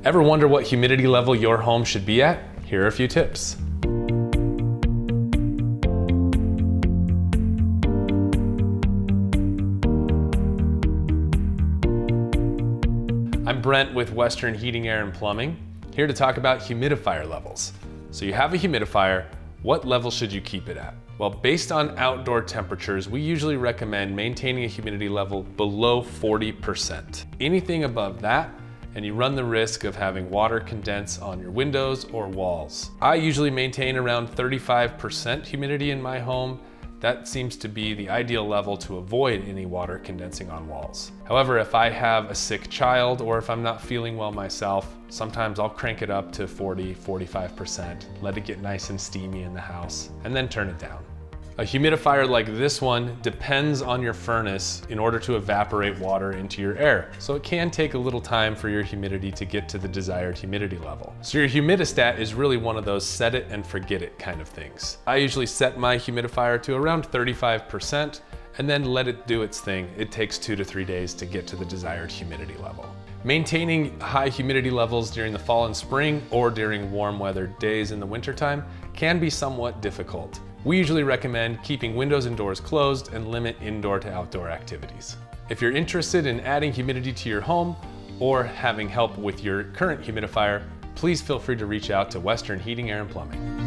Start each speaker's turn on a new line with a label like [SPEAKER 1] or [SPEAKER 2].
[SPEAKER 1] Ever wonder what humidity level your home should be at? Here are a few tips. I'm Brent with Western Heating, Air, and Plumbing, here to talk about humidifier levels. So you have a humidifier, what level should you keep it at? Well, based on outdoor temperatures, we usually recommend maintaining a humidity level below 40%. Anything above that, and you run the risk of having water condense on your windows or walls. I usually maintain around 35% humidity in my home. That seems to be the ideal level to avoid any water condensing on walls. However, if I have a sick child or if I'm not feeling well myself, sometimes I'll crank it up to 40–45%, let it get nice and steamy in the house, and then turn it down. A humidifier like this one depends on your furnace in order to evaporate water into your air. So it can take a little time for your humidity to get to the desired humidity level. So your humidistat is really one of those set it and forget it kind of things. I usually set my humidifier to around 35% and then let it do its thing. It takes 2 to 3 days to get to the desired humidity level. Maintaining high humidity levels during the fall and spring or during warm weather days in the wintertime can be somewhat difficult. We usually recommend keeping windows and doors closed and limit indoor to outdoor activities. If you're interested in adding humidity to your home or having help with your current humidifier, please feel free to reach out to Western Heating, Air, and Plumbing.